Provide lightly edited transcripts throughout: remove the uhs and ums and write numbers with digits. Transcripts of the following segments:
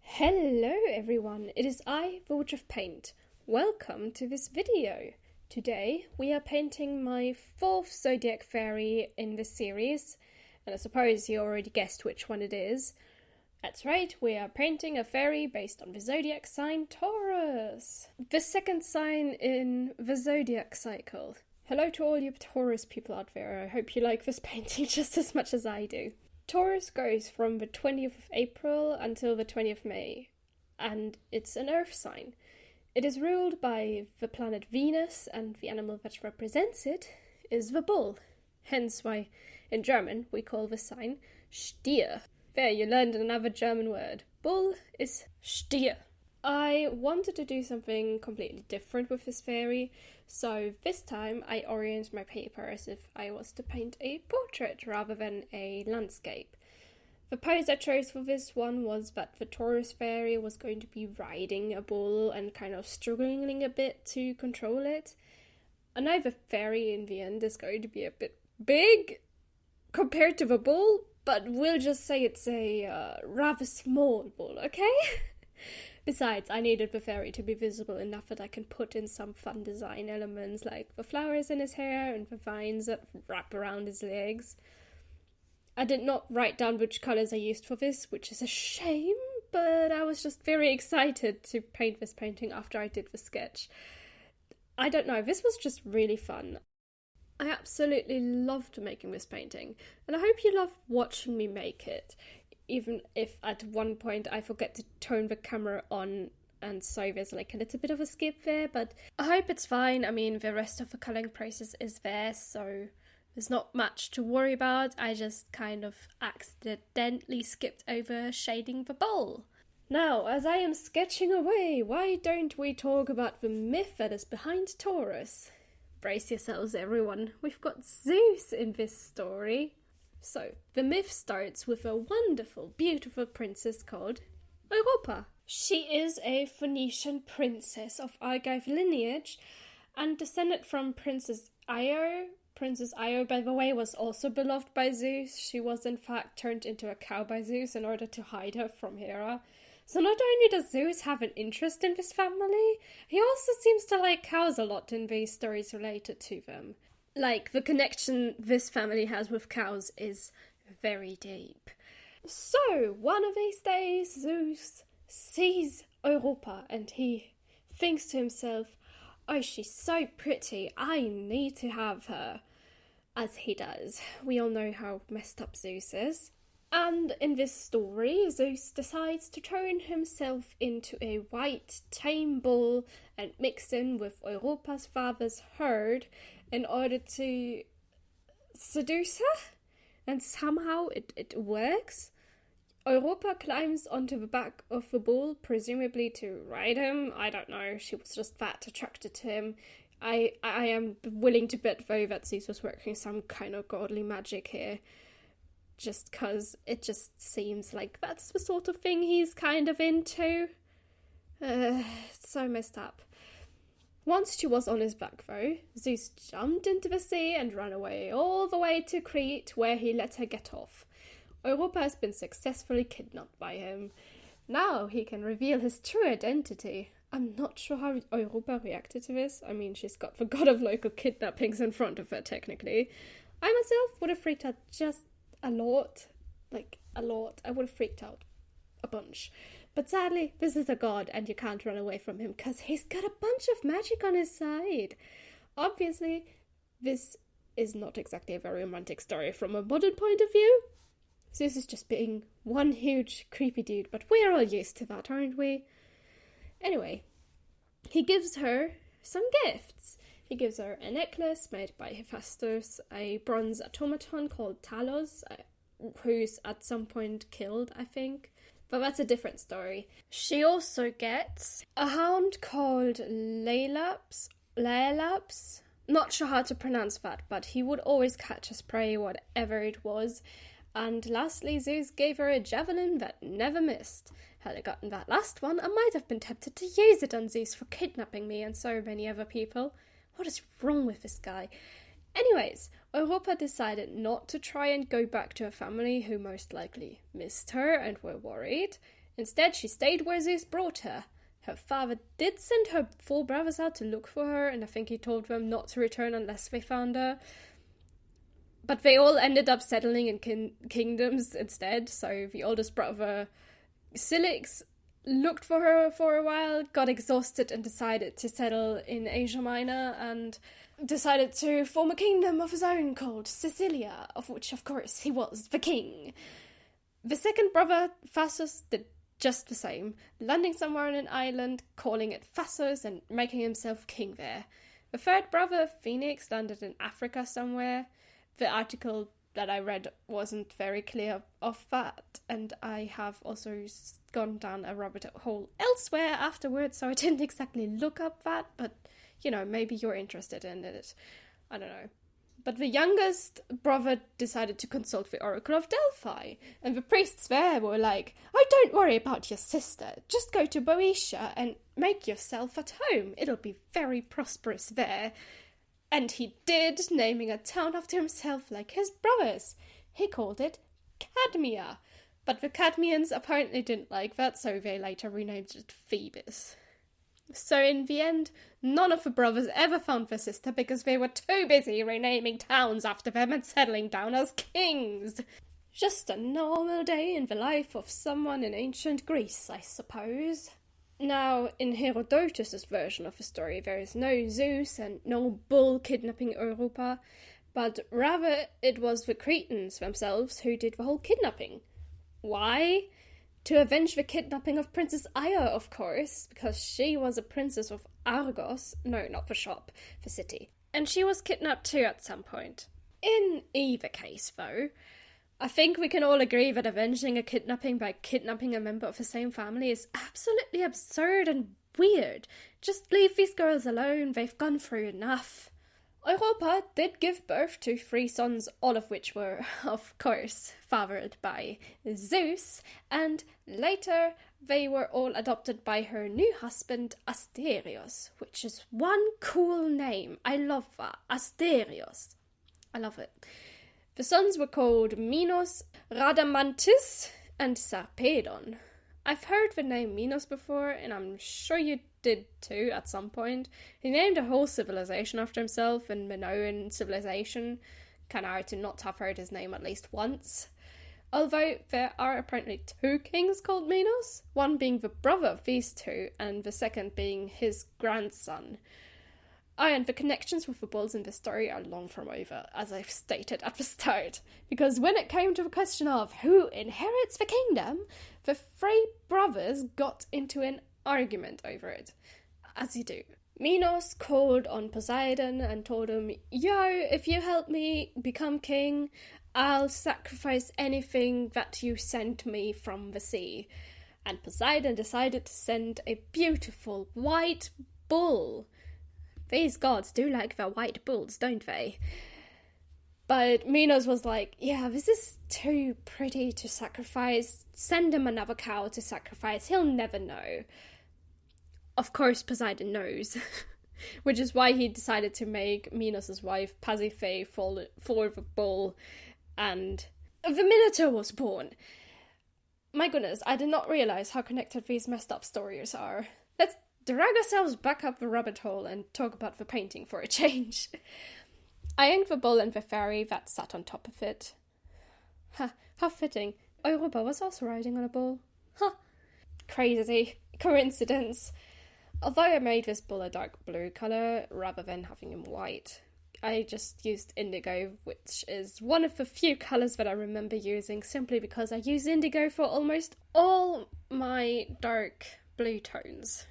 Hello everyone, it is I, the Witch of Paint. Welcome to this video. Today we are painting my fourth zodiac fairy in this series, and I suppose you already guessed which one it is. That's right, we are painting a fairy based on the zodiac sign Taurus, the second sign in the zodiac cycle. Hello to all you Taurus people out there, I hope you like this painting just as much as I do. Taurus goes from the 20th of April until the 20th of May, and it's an earth sign. It is ruled by the planet Venus, and the animal that represents it is the bull. Hence why, in German, we call the sign Stier. There, you learned another German word. Bull is Stier. I wanted to do something completely different with this fairy, so this time I oriented my paper as if I was to paint a portrait rather than a landscape. The pose I chose for this one was that the Taurus fairy was going to be riding a bull and kind of struggling a bit to control it. I know the fairy in the end is going to be a bit big compared to the bull, but we'll just say it's a rather small bull, okay? Besides, I needed the fairy to be visible enough that I can put in some fun design elements like the flowers in his hair and the vines that wrap around his legs. I did not write down which colours I used for this, which is a shame, but I was just very excited to paint this painting after I did the sketch. I don't know, this was just really fun. I absolutely loved making this painting, and I hope you love watching me make it. Even if at one point I forget to turn the camera on, and so there's like a little bit of a skip there, but I hope it's fine. I mean, the rest of the colouring process is there, so there's not much to worry about. I just kind of accidentally skipped over shading the bowl. Now, as I am sketching away, why don't we talk about the myth that is behind Taurus? Brace yourselves, everyone. We've got Zeus in this story. So, the myth starts with a wonderful, beautiful princess called Europa. She is a Phoenician princess of Argive lineage and descended from Princess Io. Princess Io, by the way, was also beloved by Zeus. She was in fact turned into a cow by Zeus in order to hide her from Hera. So not only does Zeus have an interest in this family, he also seems to like cows a lot in these stories related to them. Like, the connection this family has with cows is very deep. So, one of these days, Zeus sees Europa and he thinks to himself, oh, she's so pretty, I need to have her. As he does. We all know how messed up Zeus is. And in this story, Zeus decides to turn himself into a white, tame bull and mix in with Europa's father's herd in order to seduce her, and somehow it works. Europa climbs onto the back of the bull, presumably to ride him. I don't know, she was just that attracted to him. I am willing to bet, though, that Zeus was working some kind of godly magic here, just because it just seems like that's the sort of thing he's kind of into. It's so messed up. Once she was on his back, though, Zeus jumped into the sea and ran away all the way to Crete, where he let her get off. Europa has been successfully kidnapped by him. Now he can reveal his true identity. I'm not sure how Europa reacted to this. I mean, she's got the god of local kidnappings in front of her, technically. I myself would have freaked out just a lot. Like, a lot. I would have freaked out a bunch. But sadly, this is a god and you can't run away from him because he's got a bunch of magic on his side. Obviously, this is not exactly a very romantic story from a modern point of view. Zeus is just being one huge creepy dude, but we're all used to that, aren't we? Anyway, he gives her some gifts. He gives her a necklace made by Hephaestus, a bronze automaton called Talos, who's at some point killed, I think. But that's a different story. She also gets a hound called Laelaps. Not sure how to pronounce that, but he would always catch his prey, whatever it was. And lastly, Zeus gave her a javelin that never missed. Had I gotten that last one, I might have been tempted to use it on Zeus for kidnapping me and so many other people. What is wrong with this guy? Anyways, Europa decided not to try and go back to her family, who most likely missed her and were worried. Instead, she stayed where Zeus brought her. Her father did send her 4 brothers out to look for her, and I think he told them not to return unless they found her. But they all ended up settling in kingdoms instead, so the oldest brother, Cilix, looked for her for a while, got exhausted and decided to settle in Asia Minor, and decided to form a kingdom of his own called Sicilia, of which, of course, he was the king. The second brother, Thasus, did just the same, landing somewhere on an island, calling it Thasos, and making himself king there. The third brother, Phoenix, landed in Africa somewhere. The article that I read wasn't very clear of that, and I have also gone down a rabbit hole elsewhere afterwards, so I didn't exactly look up that, but, you know, maybe you're interested in it. I don't know. But the youngest brother decided to consult the Oracle of Delphi, and the priests there were like, "Oh, don't worry about your sister, just go to Boeotia and make yourself at home. It'll be very prosperous there." And he did, naming a town after himself like his brothers. He called it Cadmea. But the Cadmeans apparently didn't like that, so they later renamed it Phoebus. So in the end, none of the brothers ever found their sister because they were too busy renaming towns after them and settling down as kings. Just a normal day in the life of someone in ancient Greece, I suppose. Now, in Herodotus' version of the story, there is no Zeus and no bull kidnapping Europa, but rather it was the Cretans themselves who did the whole kidnapping. Why? To avenge the kidnapping of Princess Io, of course, because she was a princess of Argos. No, not the shop, the city. And she was kidnapped too at some point. In either case, though, I think we can all agree that avenging a kidnapping by kidnapping a member of the same family is absolutely absurd and weird. Just leave these girls alone, they've gone through enough. Europa did give birth to 3 sons, all of which were, of course, fathered by Zeus, and later they were all adopted by her new husband, Asterios, which is one cool name. I love that. Asterios. I love it. The sons were called Minos, Rhadamanthys, and Sarpedon. I've heard the name Minos before, and I'm sure you did too at some point. He named a whole civilization after himself, and Minoan civilization. Kinda hard to not have heard his name at least once. Although there are apparently 2 kings called Minos, one being the brother of these 2, and the second being his grandson. And the connections with the bulls in this story are long from over, as I've stated at the start. Because when it came to the question of who inherits the kingdom, the 3 brothers got into an argument over it. As you do. Minos called on Poseidon and told him, "Yo, if you help me become king, I'll sacrifice anything that you send me from the sea." And Poseidon decided to send a beautiful white bull. These gods do like their white bulls, don't they? But Minos was like, "Yeah, this is too pretty to sacrifice. Send him another cow to sacrifice. He'll never know." Of course, Poseidon knows, which is why he decided to make Minos' wife Pasiphae fall for the bull, and the Minotaur was born. My goodness, I did not realize how connected these messed up stories are. Let's drag ourselves back up the rabbit hole and talk about the painting for a change. I inked the bull and the fairy that sat on top of it. How fitting. Europa was also riding on a bull. Crazy coincidence. Although I made this bull a dark blue colour rather than having him white, I just used indigo, which is one of the few colours that I remember using simply because I use indigo for almost all my dark blue tones.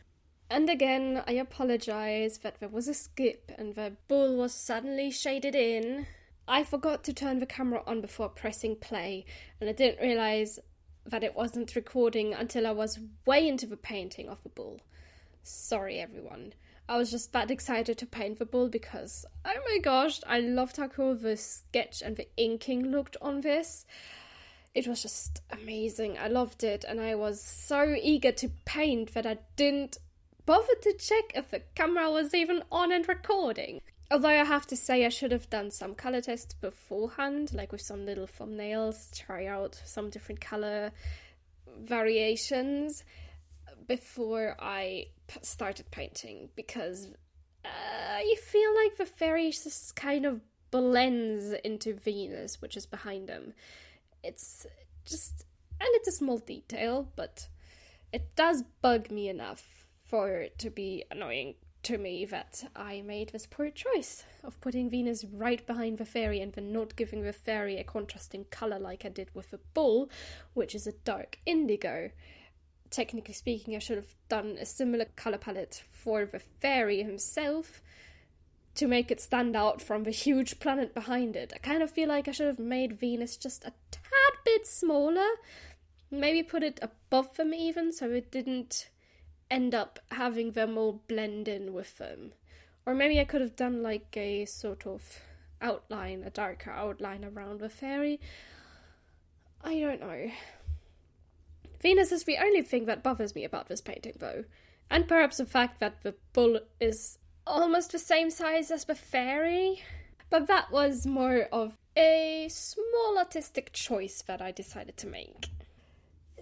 And again, I apologise that there was a skip and the bull was suddenly shaded in. I forgot to turn the camera on before pressing play, and I didn't realise that it wasn't recording until I was way into the painting of the bull. Sorry everyone. I was just that excited to paint the bull because, oh my gosh, I loved how cool the sketch and the inking looked on this. It was just amazing. I loved it, and I was so eager to paint that I didn't bother to check if the camera was even on and recording. Although I have to say I should have done some colour tests beforehand, like with some little thumbnails, try out some different colour variations before I started painting, because you feel like the fairy just kind of blends into Venus, which is behind them. It's just a little small detail, but it does bug me enough for it to be annoying to me that I made this poor choice of putting Venus right behind the fairy and then not giving the fairy a contrasting colour like I did with the bull, which is a dark indigo. Technically speaking, I should have done a similar colour palette for the fairy himself to make it stand out from the huge planet behind it. I kind of feel like I should have made Venus just a tad bit smaller, maybe put it above them even, so it didn't end up having them all blend in with them. Or maybe I could have done like a sort of outline, a darker outline around the fairy. I don't know. Venus is the only thing that bothers me about this painting though, and perhaps the fact that the bull is almost the same size as the fairy, but that was more of a small artistic choice that I decided to make.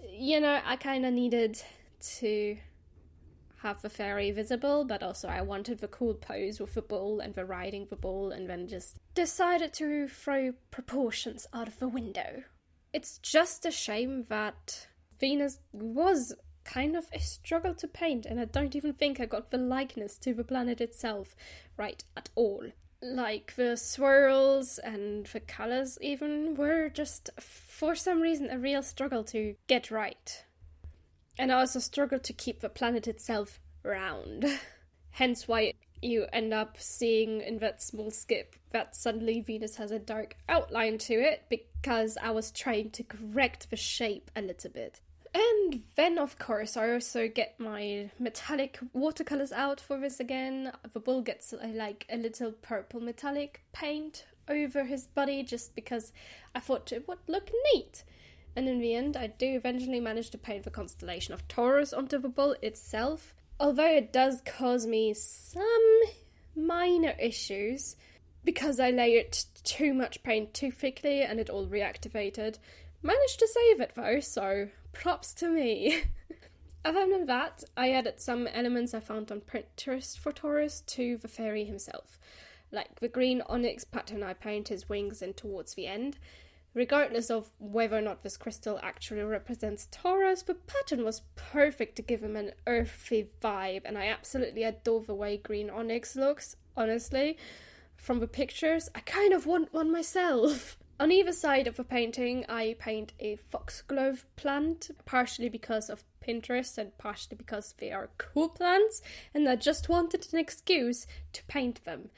You know, I kind of needed to have the fairy visible, but also I wanted the cool pose with the bull and the riding the bull, and then just decided to throw proportions out of the window. It's just a shame that Venus was kind of a struggle to paint, and I don't even think I got the likeness to the planet itself right at all. Like, the swirls and the colours even were just, for some reason, a real struggle to get right. And I also struggled to keep the planet itself round. Hence why you end up seeing in that small skip that suddenly Venus has a dark outline to it, because I was trying to correct the shape a little bit. And then, of course, I also get my metallic watercolours out for this again. The bull gets a little purple metallic paint over his body just because I thought it would look neat. And in the end, I do eventually manage to paint the constellation of Taurus onto the bull itself. Although it does cause me some minor issues because I layered too much paint too thickly and it all reactivated. Managed to save it though, so props to me. Other than that, I added some elements I found on Pinterest for Taurus to the fairy himself. Like the green onyx pattern I paint his wings in towards the end. Regardless of whether or not this crystal actually represents Taurus, the pattern was perfect to give him an earthy vibe, and I absolutely adore the way green onyx looks, honestly. From the pictures, I kind of want one myself. On either side of the painting, I paint a foxglove plant, partially because of Pinterest and partially because they are cool plants, and I just wanted an excuse to paint them.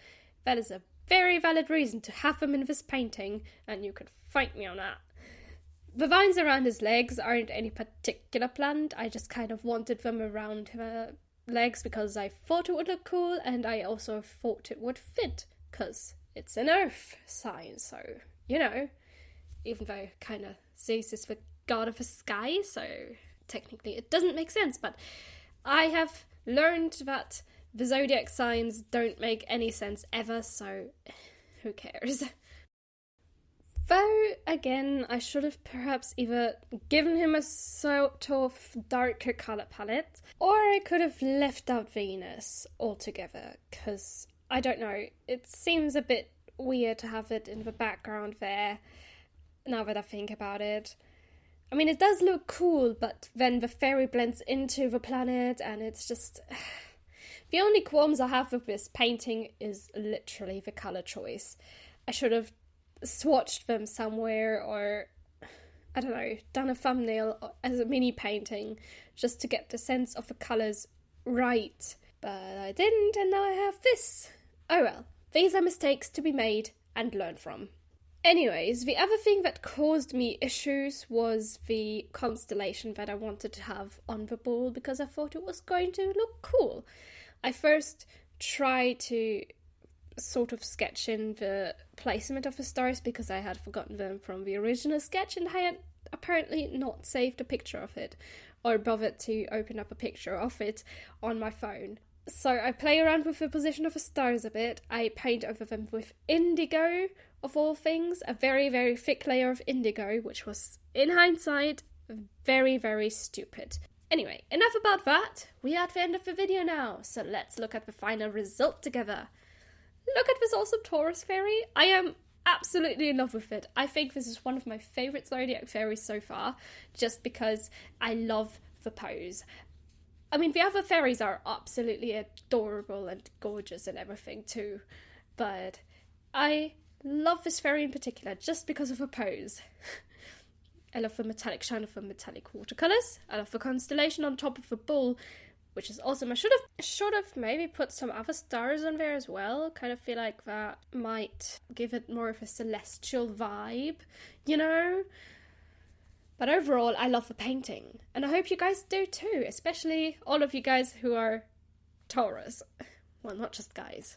That is a very valid reason to have them in this painting, and you could fight me on that. The vines around his legs aren't any particular plant, I just kind of wanted them around the legs because I thought it would look cool, and I also thought it would fit, because it's an earth sign, so, you know, even though kind of Zeus is the god of the sky, so technically it doesn't make sense, but I have learned that the zodiac signs don't make any sense ever, so who cares? Though, again, I should have perhaps either given him a sort of darker colour palette, or I could have left out Venus altogether, because, I don't know, it seems a bit weird to have it in the background there, now that I think about it. I mean, it does look cool, but then the fairy blends into the planet, and it's just... The only qualms I have with this painting is literally the colour choice. I should have swatched them somewhere, or, I don't know, done a thumbnail as a mini painting just to get the sense of the colours right. But I didn't, and now I have this. Oh well, these are mistakes to be made and learn from. Anyways, the other thing that caused me issues was the constellation that I wanted to have on the ball because I thought it was going to look cool. I first tried to sort of sketch in the placement of the stars because I had forgotten them from the original sketch and I had apparently not saved a picture of it or bothered to open up a picture of it on my phone. So I play around with the position of the stars a bit. I paint over them with indigo, of all things, a very, very thick layer of indigo, which was, in hindsight, Very, very stupid. Anyway, enough about that. We are at the end of the video now, so let's look at the final result together. Look at this awesome Taurus fairy. I am absolutely in love with it. I think this is one of my favourite zodiac fairies so far, just because I love the pose. I mean, the other fairies are absolutely adorable and gorgeous and everything too, but I love this fairy in particular just because of her pose. I love the metallic shine of the metallic watercolours. I love the constellation on top of the bull, which is awesome. I should have maybe put some other stars on there as well. Kind of feel like that might give it more of a celestial vibe, you know? But overall, I love the painting. And I hope you guys do too, especially all of you guys who are Taurus. Well, not just guys.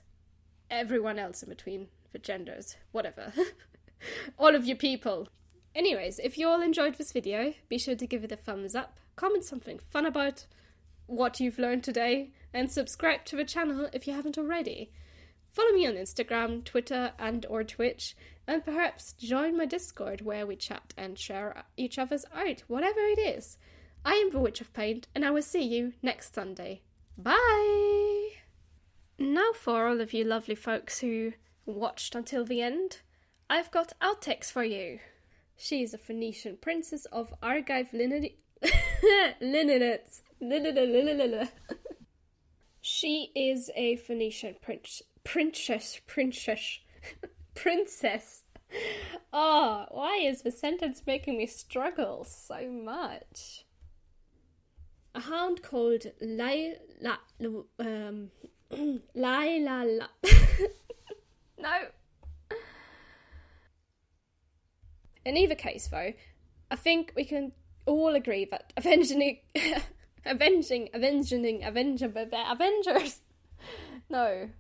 Everyone else in between, the genders, whatever. All of you people. Anyways, if you all enjoyed this video, be sure to give it a thumbs up, comment something fun about what you've learned today, and subscribe to the channel if you haven't already. Follow me on Instagram, Twitter and or Twitch, and perhaps join my Discord where we chat and share each other's art, whatever it is. I am the Witch of Paint, and I will see you next Sunday. Bye! Now for all of you lovely folks who watched until the end, I've got outtakes for you. She is a Phoenician princess of Argive lineage. She is a Phoenician princess. Oh, why is the sentence making me struggle so much? A hound called Laila. No. In either case, though, I think we can all agree that Avengers. No.